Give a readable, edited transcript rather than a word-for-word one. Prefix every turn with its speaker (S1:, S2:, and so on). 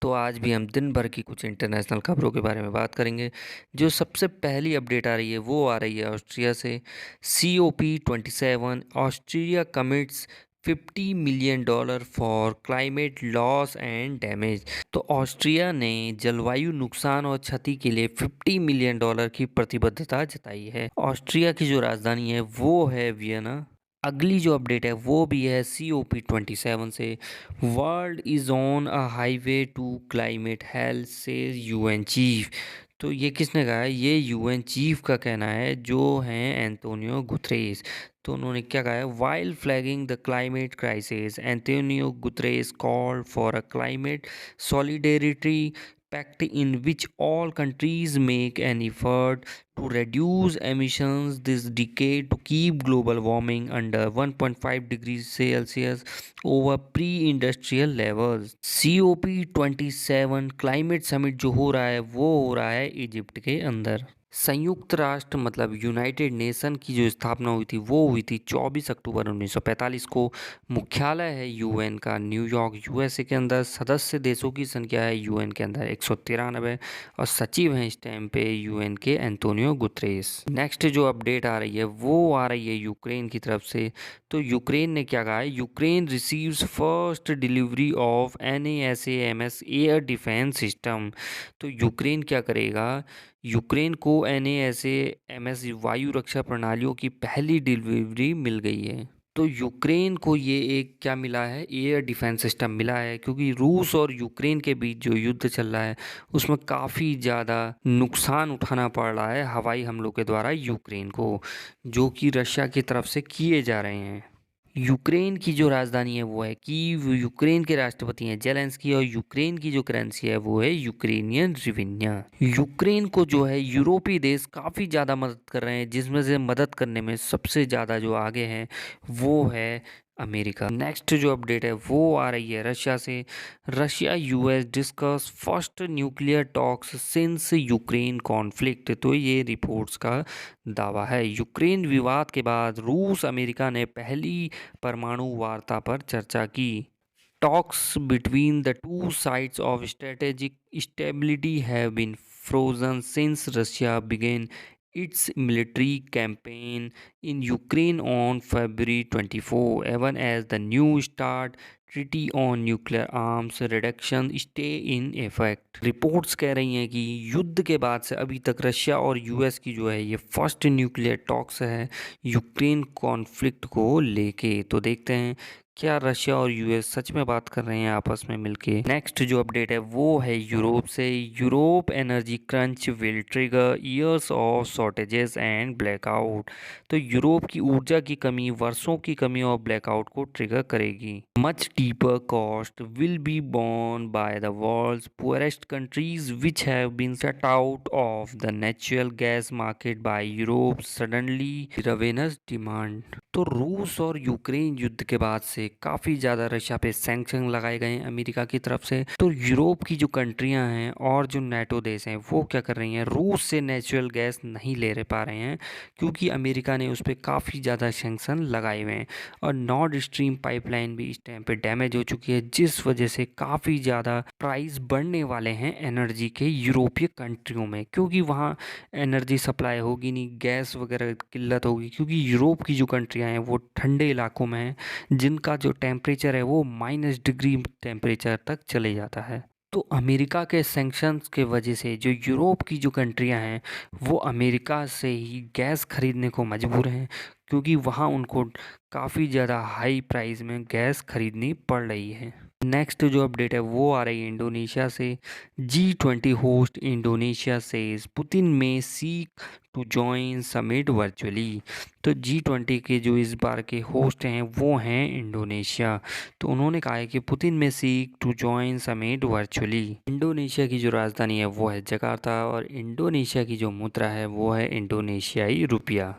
S1: तो आज भी हम दिन भर की कुछ इंटरनेशनल खबरों के बारे में बात करेंगे। जो सबसे पहली अपडेट आ रही है वो आ रही है ऑस्ट्रिया से। COP27 Austria commits $50 million for climate loss and damage. तो ऑस्ट्रिया ने जलवायु नुकसान और क्षति के लिए $50 मिलियन की प्रतिबद्धता जताई है। ऑस्ट्रिया की जो राजधानी है वो है वियना। अगली जो अपडेट है वो भी है COP27 से। World is on a highway to climate health से UN चीफ। तो ये किसने कहा है? ये UN चीफ का कहना है, जो हैं एंटोनियो गुतरेस। तो उन्होंने क्या कहा है? While flagging the climate crisis, Antonio Guterres called for a climate solidarity pact in which all countries make an effort to reduce emissions this decade to keep global warming under 1.5 degrees Celsius over pre-industrial levels। COP27 climate summit जो हो रहा है वो हो रहा है Egypt के अंदर। संयुक्त राष्ट्र मतलब यूनाइटेड नेशन की जो स्थापना हुई थी वो हुई थी 24 अक्टूबर 1945 को। मुख्यालय है यूएन का न्यूयॉर्क USA के अंदर। सदस्य देशों की संख्या है यूएन के अंदर 193 और सचिव हैं इस टाइम पे यूएन के एंटोनियो गुतरेस। नेक्स्ट जो अपडेट आ रही है वो आ रही है यूक्रेन की तरफ से। तो यूक्रेन ने क्या कहा है? Ukraine receives first delivery of NASAMS air defence system. तो यूक्रेन क्या करेगा? यूक्रेन को NASAMS वायु रक्षा प्रणालियों की पहली डिलीवरी मिल गई है। तो यूक्रेन को ये एक क्या मिला है? एयर डिफेंस सिस्टम मिला है, क्योंकि रूस और यूक्रेन के बीच जो युद्ध चल रहा है उसमें काफ़ी ज़्यादा नुकसान उठाना पड़ रहा है हवाई हमलों के द्वारा यूक्रेन को, जो कि रशिया की तरफ से किए जा रहे हैं। यूक्रेन की जो राजधानी है वो है कीव। यूक्रेन के राष्ट्रपति हैं जेलेंस्की और यूक्रेन की जो करेंसी है वो है यूक्रेनियन रिविन्या। यूक्रेन को जो है यूरोपीय देश काफ़ी ज़्यादा मदद कर रहे हैं, जिसमें से मदद करने में सबसे ज़्यादा जो आगे हैं वो है अमेरिका। नेक्स्ट जो अपडेट है वो आ रही है रशिया से। Russia US discuss first nuclear talks since Ukraine conflict. तो ये रिपोर्ट्स का दावा है। यूक्रेन विवाद के बाद रूस अमेरिका ने पहली परमाणु वार्ता पर चर्चा की। Talks between the two sides of strategic stability have been frozen since Russia began its military campaign in Ukraine on February 24, even as the New START treaty on nuclear arms reduction stay in effect। Reports कह रही हैं कि युद्ध के बाद से अभी तक रशिया और US की जो है ये फर्स्ट न्यूक्लियर टॉक्स है यूक्रेन कॉन्फ्लिक्ट को लेके। तो देखते हैं क्या रशिया और US सच में बात कर रहे हैं आपस में मिलके। नेक्स्ट जो अपडेट है वो है यूरोप से। Europe energy crunch will trigger years of shortages and blackout. तो यूरोप की ऊर्जा की कमी वर्षों की कमी और ब्लैकआउट को ट्रिगर करेगी। Much deeper cost will be borne by the world's poorest countries which have been shut out of the natural gas market by Europe suddenly ravenous demand. तो रूस और यूक्रेन युद्ध के बाद से काफ़ी ज़्यादा रशिया पे सैंक्शन लगाए गए हैं अमेरिका की तरफ से। तो यूरोप की जो कंट्रियां हैं और जो नेटो देश हैं वो क्या कर रही हैं? रूस से नेचुरल गैस नहीं ले पा रहे हैं, क्योंकि अमेरिका ने उस पर काफ़ी ज़्यादा सैंक्शन लगाए हुए हैं। और नॉर्थ स्ट्रीम पाइपलाइन भी इस टाइम पे डैमेज हो चुकी है, जिस वजह से काफ़ी ज़्यादा प्राइस बढ़ने वाले हैं एनर्जी के यूरोपीय कंट्रियों में, क्योंकि वहाँ एनर्जी सप्लाई होगी नहीं, गैस वगैरह किल्लत होगी, क्योंकि यूरोप की जो कंट्रियाँ हैं वो ठंडे इलाकों में हैं जिनका जो टेम्परेचर है वो -डिग्री टेम्परेचर तक चले जाता है। तो अमेरिका के सैंक्शंस के वजह से जो यूरोप की जो कंट्रियां हैं वो अमेरिका से ही गैस खरीदने को मजबूर हैं, क्योंकि वहाँ उनको काफ़ी ज़्यादा हाई प्राइस में गैस खरीदनी पड़ रही है। नेक्स्ट जो अपडेट है वो आ रही है इंडोनेशिया से। G20 होस्ट इंडोनेशिया से Putin may seek to join summit virtually. तो G20 के जो इस बार के होस्ट हैं वो हैं इंडोनेशिया। तो उन्होंने कहा है कि Putin may seek to join summit virtually. Indonesia की जो राजधानी है वो है जकार्ता और इंडोनेशिया की जो मुद्रा है वो है इंडोनेशियाई रुपया।